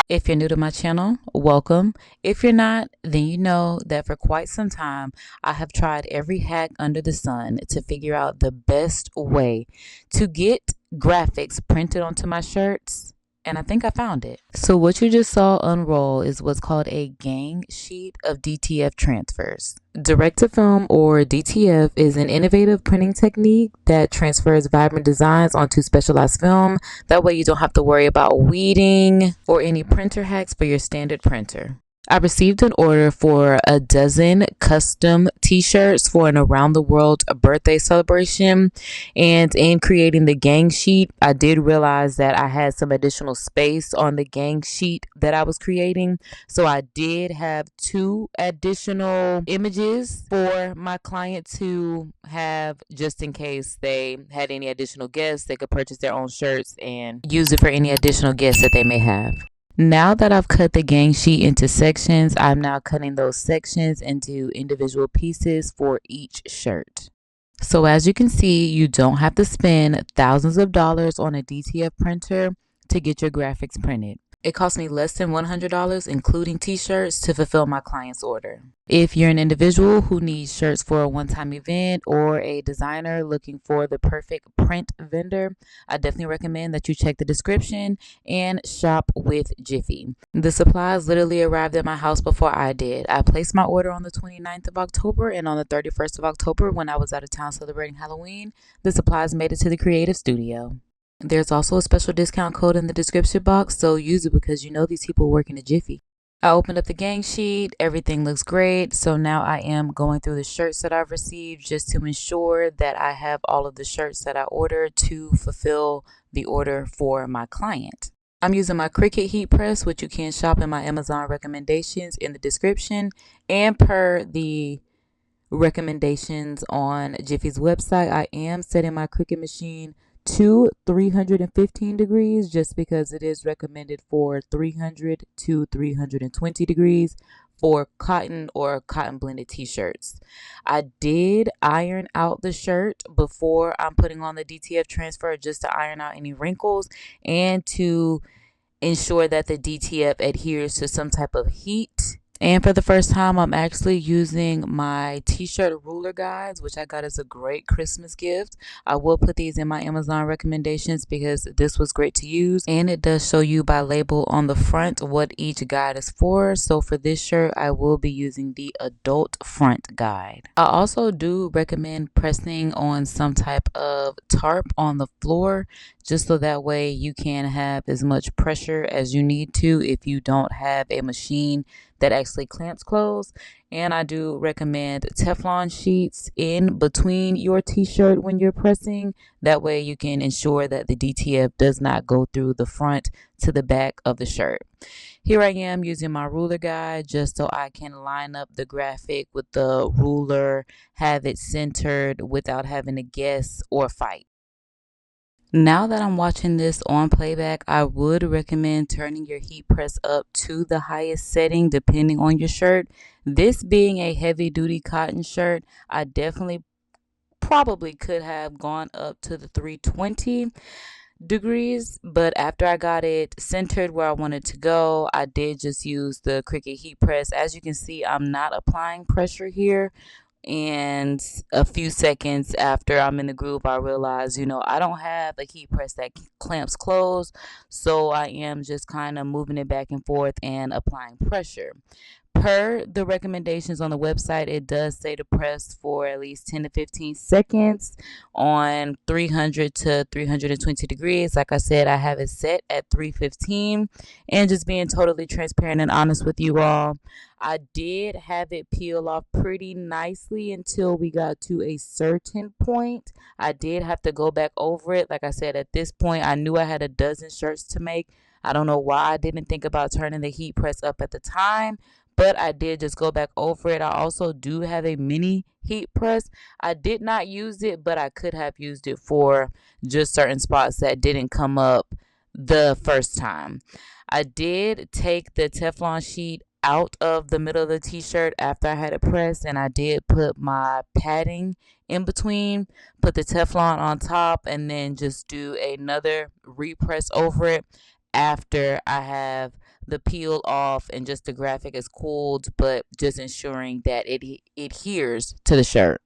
If you're new to my channel, welcome. If you're not, then you know that for quite some time, I have tried every hack under the sun to figure out the best way to get graphics printed onto my shirts. And I think I found it. So what you just saw unroll is what's called a Gangsheet of DTF transfers. Direct to film, or DTF, is an innovative printing technique that transfers vibrant designs onto specialized film. That way you don't have to worry about weeding or any printer hacks for your standard printer. I received an order for a dozen custom t-shirts for an around the world birthday celebration, and in creating the gang sheet, I did realize that I had some additional space on the gang sheet that I was creating, so I did have 2 additional images for my client to have, just in case they had any additional guests. They could purchase their own shirts and use it for any additional guests that they may have. Now that I've cut the gang sheet into sections, I'm now cutting those sections into individual pieces for each shirt. So as you can see, you don't have to spend thousands of dollars on a DTF printer to get your graphics printed. It cost me less than $100, including t-shirts, to fulfill my client's order. If you're an individual who needs shirts for a one-time event, or a designer looking for the perfect print vendor, I definitely recommend that you check the description and shop with Jiffy. The supplies literally arrived at my house before I did. I placed my order on the 29th of October, and on the 31st of October, when I was out of town celebrating Halloween, the supplies made it to the creative studio. There's also a special discount code in the description box, so use it because you know these people work in a jiffy. I opened up the gang sheet. Everything looks great. So now I am going through the shirts that I've received just to ensure that I have all of the shirts that I ordered to fulfill the order for my client. I'm using my Cricut heat press, which you can shop in my Amazon recommendations in the description, and per the recommendations on Jiffy's website, I am setting my Cricut machine to 315 degrees just because it is recommended for 300 to 320 degrees for cotton or cotton blended t-shirts. I did iron out the shirt before I'm putting on the DTF transfer, just to iron out any wrinkles and to ensure that the DTF adheres to some type of heat. And for the first time, I'm actually using my t-shirt ruler guides, which I got as a great Christmas gift. I will put these in my Amazon recommendations because this was great to use, and it does show you by label on the front what each guide is for. So for this shirt, I will be using the adult front guide. I also do recommend pressing on some type of tarp on the floor, just so that way you can have as much pressure as you need to if you don't have a machine that actually clamps closed. And I do recommend Teflon sheets in between your t-shirt when you're pressing. That way you can ensure that the DTF does not go through the front to the back of the shirt. Here I am using my ruler guide just so I can line up the graphic with the ruler, have it centered without having to guess or fight. Now that I'm watching this on playback, I would recommend turning your heat press up to the highest setting depending on your shirt. This being a heavy duty cotton shirt, I definitely probably could have gone up to the 320 degrees, but after I got it centered where I wanted to go, I did just use the Cricut heat press. As you can see, I'm not applying pressure here. And a few seconds after I'm in the groove, I realized, I don't have a heat press that clamps closed. So I am just kind of moving it back and forth and applying pressure. Per the recommendations on the website, it does say to press for at least 10 to 15 seconds on 300 to 320 degrees. Like I said, I have it set at 315. And just being totally transparent and honest with you all, I did have it peel off pretty nicely until we got to a certain point. I did have to go back over it. Like I said, at this point, I knew I had a dozen shirts to make. I don't know why I didn't think about turning the heat press up at the time, but I did just go back over it. I also do have a mini heat press. I did not use it, but I could have used it for just certain spots that didn't come up the first time. I did take the Teflon sheet out of the middle of the t-shirt after I had it pressed, and I did put my padding in between, put the Teflon on top, and then just do another repress over it after I have the peel off and just the graphic is cooled, but just ensuring that it adheres to the shirt.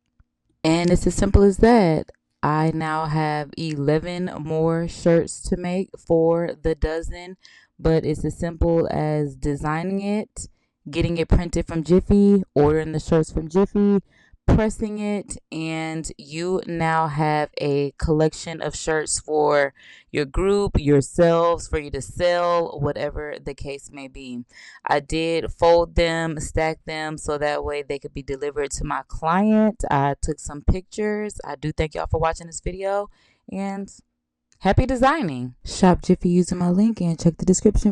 And it's as simple as that. I now have 11 more shirts to make for the dozen, but it's as simple as designing it, getting it printed from Jiffy, ordering the shirts from Jiffy, pressing it, and you now have a collection of shirts for your group, yourselves, for you to sell, whatever the case may be. I did fold them, stack them so that way they could be delivered to my client. I took some pictures. I do thank y'all for watching this video, and happy designing. Shop Jiffy using my link and check the description.